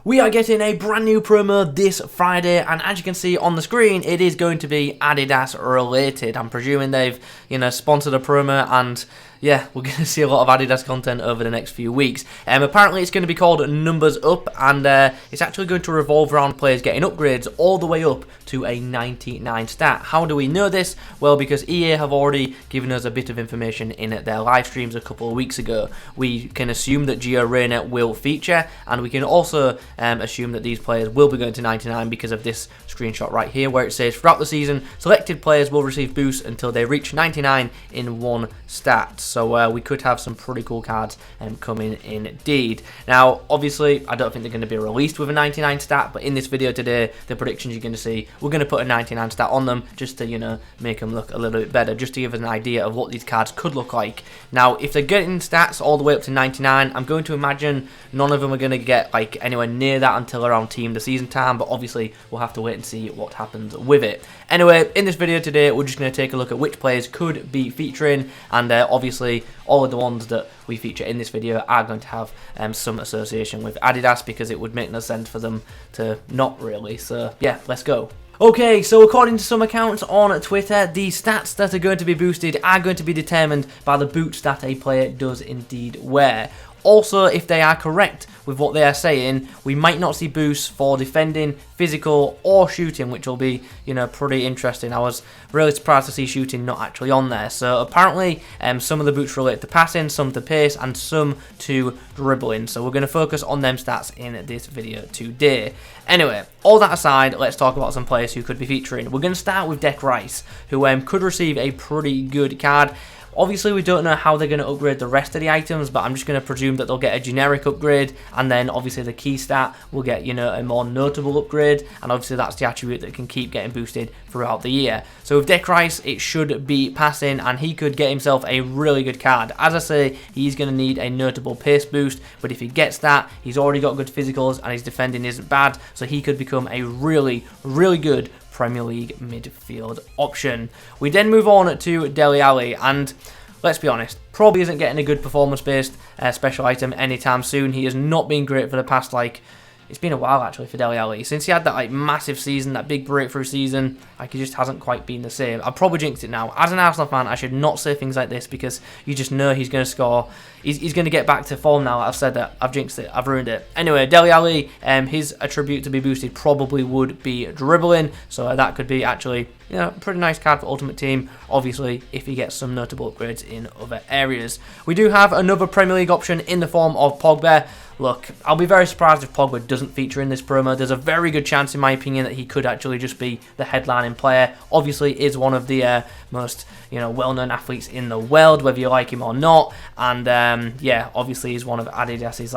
We are getting a brand new promo this Friday, and as you can see on the screen, it is going to be Adidas related. I'm presuming they've, sponsored a promo, and yeah, we're going to see a lot of Adidas content over the next few weeks. Apparently it's going to be called Numbers Up, and it's actually going to revolve around players getting upgrades all the way up to a 99 stat. How do we know this? Well, because EA have already given us a bit of information in their live streams a couple of weeks ago. We can assume that Gio Reyna will feature, and we can also assume that these players will be going to 99 because of this screenshot right here, where it says throughout the season, selected players will receive boosts until they reach 99 in one stat. So we could have some pretty cool cards coming indeed. Now, obviously, I don't think they're going to be released with a 99 stat, but in this video today, the predictions you're going to see, we're going to put a 99 stat on them just to, make them look a little bit better, just to give us an idea of what these cards could look like. Now, if they're getting stats all the way up to 99, I'm going to imagine none of them are going to get like anywhere near that until around Team of the Season time, but obviously, we'll have to wait and see what happens with it. Anyway, in this video today, we're just going to take a look at which players could be featuring, and obviously, all of the ones that we feature in this video are going to have some association with Adidas, because it would make no sense for them to not really. So yeah, let's go. Okay, so according to some accounts on Twitter, the stats that are going to be boosted are going to be determined by the boots that a player does indeed wear. Also, if they are correct with what they are saying, we might not see boosts for defending, physical, or shooting, which will be, pretty interesting. I was really surprised to see shooting not actually on there. So apparently, some of the boosts relate to passing, some to pace, and some to dribbling. So we're going to focus on them stats in this video today. Anyway, all that aside, let's talk about some players who could be featuring. We're going to start with Dele Alli, who could receive a pretty good card. Obviously, we don't know how they're going to upgrade the rest of the items, but I'm just going to presume that they'll get a generic upgrade, and then obviously the key stat will get, a more notable upgrade, and obviously that's the attribute that can keep getting boosted throughout the year. So with Dele Alli, it should be passing, and he could get himself a really good card. As I say, he's going to need a notable pace boost, but if he gets that, he's already got good physicals, and his defending isn't bad, so he could become a really, really good Premier League midfield option. We then move on to Dele Alli, and let's be honest, probably isn't getting a good performance-based special item anytime soon. He has not been great for the past, it's been a while actually for Dele Alli. Since he had that massive season, that big breakthrough season, he just hasn't quite been the same. I've probably jinxed it now. As an Arsenal fan, I should not say things like this, because you just know he's going to score. He's going to get back to form now. I've said that. I've jinxed it. I've ruined it. Anyway, Dele Alli, his attribute to be boosted probably would be dribbling. So that could be actually, pretty nice card for Ultimate Team. Obviously, if he gets some notable upgrades in other areas. We do have another Premier League option in the form of Pogba. Look, I'll be very surprised if Pogba doesn't feature in this promo. There's a very good chance, in my opinion, that he could actually just be the headlining player. Obviously, is one of the most, well-known athletes in the world, whether you like him or not. And yeah, obviously, he's one of Adidas's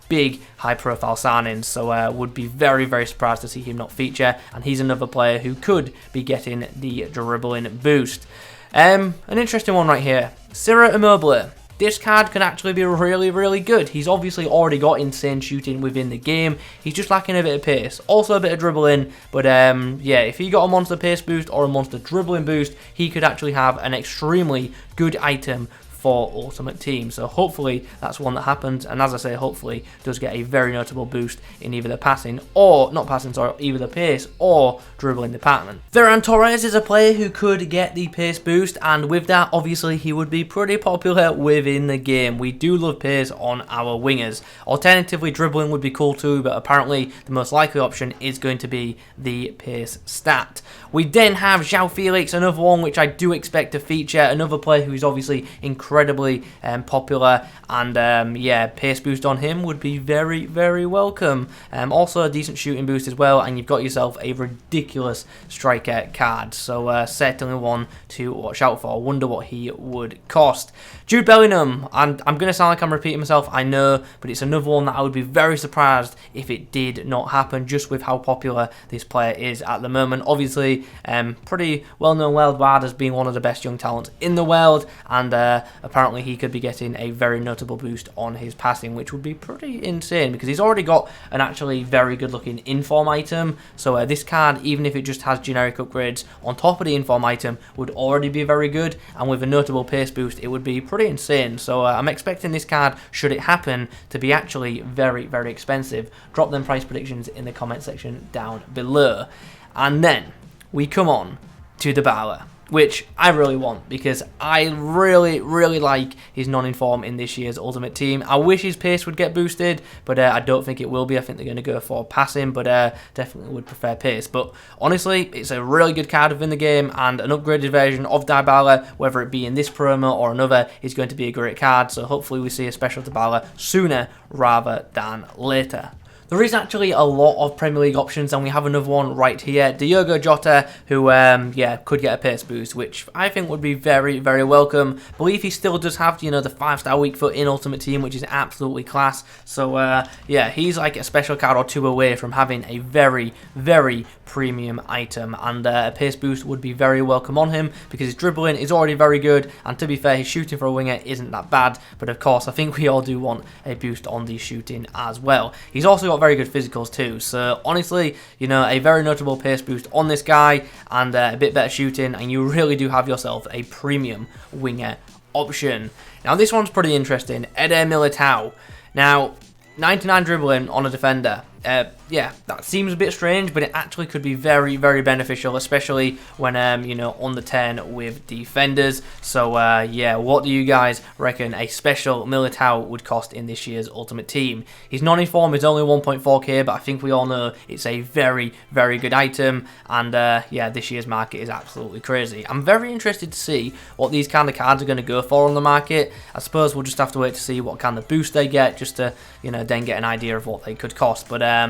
big high-profile signings. So would be very, very surprised to see him not feature. And he's another player who could be getting the dribbling boost. An interesting one right here, Immobler. This card can actually be really, really good. He's obviously already got insane shooting within the game. He's just lacking a bit of pace. Also a bit of dribbling. But yeah, if he got a monster pace boost or a monster dribbling boost, he could actually have an extremely good item for Ultimate Team. So hopefully that's one that happens, and as I say, hopefully does get a very notable boost in either the passing, or not passing, sorry, either the pace or dribbling department. Ferran Torres is a player who could get the pace boost, and with that, obviously he would be pretty popular within the game. We do love pace on our wingers. Alternatively, dribbling would be cool too, but apparently the most likely option is going to be the pace stat. We then have Xiao Felix, another one which I do expect to feature, another player who is obviously incredibly popular, and yeah, pace boost on him would be very, very welcome. Also a decent shooting boost as well, and you've got yourself a ridiculous striker card, so certainly one to watch out for. Wonder what he would cost. Jude Bellingham, and I'm going to sound like I'm repeating myself, I know, but it's another one that I would be very surprised if it did not happen, just with how popular this player is at the moment. Obviously, pretty well known worldwide as being one of the best young talents in the world, and apparently he could be getting a very notable boost on his passing, which would be pretty insane, because he's already got an actually very good looking inform item. So this card, even if it just has generic upgrades on top of the inform item, would already be very good, and with a notable pace boost, it would be pretty insane. So I'm expecting this card, should it happen, to be actually very, very expensive. Drop them price predictions in the comment section down below. And then we come on to Dybala, which I really want because I really, really like his non-inform in this year's Ultimate Team. I wish his pace would get boosted, but I don't think it will be. I think they're going to go for passing, but definitely would prefer pace. But honestly, it's a really good card within the game, and an upgraded version of Dybala, whether it be in this promo or another, is going to be a great card. So hopefully we see a special Dybala sooner rather than later. There is actually a lot of Premier League options, and we have another one right here. Diogo Jota, who, could get a pace boost, which I think would be very, very welcome. I believe he still does have, you know, the 5-star weak foot in Ultimate Team, which is absolutely class. So, yeah, he's like a special card or two away from having a very, very premium item, and a pace boost would be very welcome on him because his dribbling is already very good, and to be fair, his shooting for a winger isn't that bad. But of course, I think we all do want a boost on the shooting as well. He's also got very good physicals too, so honestly, you know, a very notable pace boost on this guy and a bit better shooting, and you really do have yourself a premium winger option. Now this one's pretty interesting. Eder Militao. Now 99 dribbling on a defender. Yeah, that seems a bit strange, but it actually could be very, very beneficial, especially when, you know, on the 10 with defenders. So, yeah, what do you guys reckon a special Militao would cost in this year's Ultimate Team? His non-inform is only 1.4k, but I think we all know it's a very, very good item, and, yeah, this year's market is absolutely crazy. I'm very interested to see what these kind of cards are going to go for on the market. I suppose we'll just have to wait to see what kind of boost they get, just to, you know, then get an idea of what they could cost. But,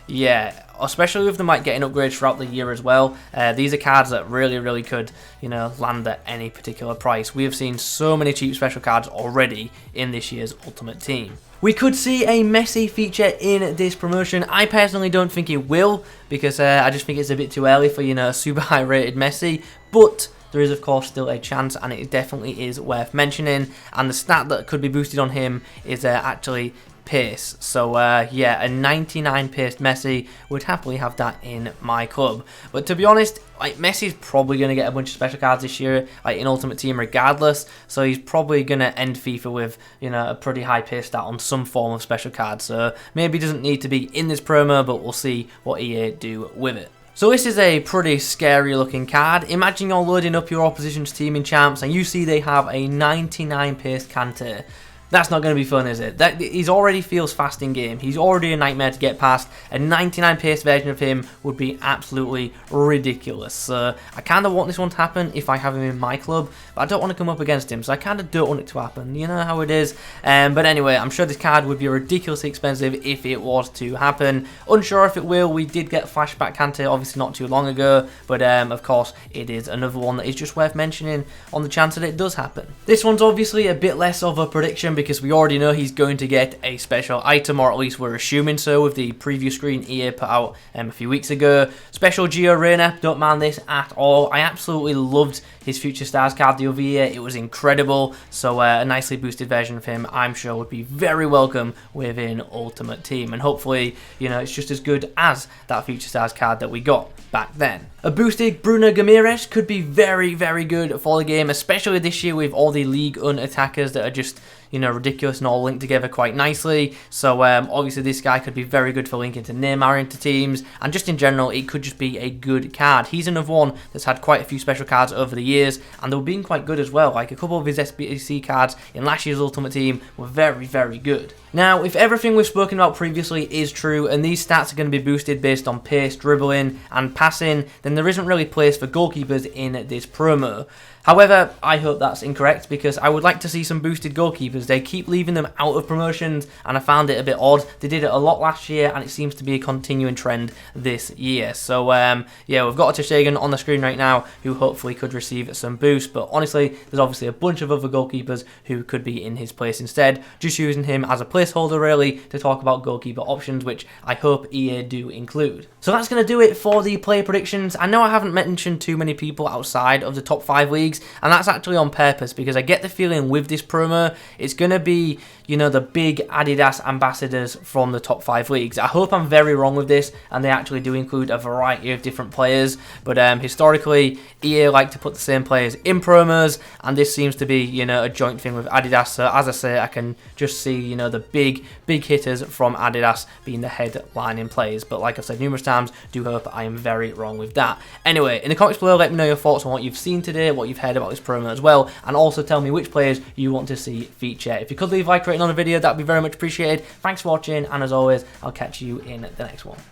yeah, especially with them like getting upgrades throughout the year as well. These are cards that really, really could, you know, land at any particular price. We have seen so many cheap special cards already in this year's Ultimate Team. We could see a Messi feature in this promotion. I personally don't think it will, because I just think it's a bit too early for, you know, a super high rated Messi. But there is, of course, still a chance, and it definitely is worth mentioning. And the stat that could be boosted on him is actually pace. So yeah, a 99 pace Messi would happily have that in my club. But to be honest, like, Messi's probably going to get a bunch of special cards this year, like in Ultimate Team regardless, so he's probably going to end FIFA with, you know, a pretty high pace stat on some form of special card. So maybe he doesn't need to be in this promo, but we'll see what EA do with it. So this is a pretty scary looking card. Imagine you're loading up your opposition's team in Champs and you see they have a 99 pace Kante. That's not going to be fun, is it? He already feels fast in game. He's already a nightmare to get past. A 99 pace version of him would be absolutely ridiculous. So I kind of want this one to happen if I have him in my club, but I don't want to come up against him, so I kind of don't want it to happen. You know how it is. But anyway, I'm sure this card would be ridiculously expensive if it was to happen. Unsure if it will. We did get Flashback Kante, obviously not too long ago, but of course it is another one that is just worth mentioning on the chance that it does happen. This one's obviously a bit less of a prediction, because we already know he's going to get a special item, or at least we're assuming so with the preview screen EA put out a few weeks ago. Special Gio Reyna, don't mind this at all. I absolutely loved his Future Stars card the other year. It was incredible, so a nicely boosted version of him I'm sure would be very welcome within Ultimate Team, and hopefully, you know, it's just as good as that Future Stars card that we got back then. A boosted Bruno Guimaraes could be very, very good for the game, especially this year with all the League Un attackers that are just, you know, ridiculous and all linked together quite nicely. So obviously this guy could be very good for linking to Neymar into teams, and just in general it could just be a good card. He's another one that's had quite a few special cards over the years, and they've been quite good as well. Like a couple of his SBC cards in last year's Ultimate Team were very, very good. Now, if everything we've spoken about previously is true, and these stats are going to be boosted based on pace, dribbling, and passing, then there isn't really place for goalkeepers in this promo. However, I hope that's incorrect, because I would like to see some boosted goalkeepers. They keep leaving them out of promotions, and I found it a bit odd. They did it a lot last year, and it seems to be a continuing trend this year. So, yeah, we've got a Teshagan on the screen right now, who hopefully could receive some boost. But honestly, there's obviously a bunch of other goalkeepers who could be in his place instead. Just using him as a placeholder, really, to talk about goalkeeper options, which I hope EA do include. So that's going to do it for the player predictions. I know I haven't mentioned too many people outside of the top 5 leagues, leagues, and that's actually on purpose because I get the feeling with this promo, it's going to be, you know, the big Adidas ambassadors from the top 5 leagues. I hope I'm very wrong with this, and they actually do include a variety of different players, but historically, EA like to put the same players in promos, and this seems to be, you know, a joint thing with Adidas. So as I say, I can just see, you know, the big hitters from Adidas being the headlining players. But like I've said numerous times, do hope I am very wrong with that. Anyway, in the comments below, let me know your thoughts on what you've seen today, what you've heard about this promo as well, and also tell me which players you want to see feature. If you could leave a like rating on the video, that'd be very much appreciated. Thanks for watching, and as always, I'll catch you in the next one.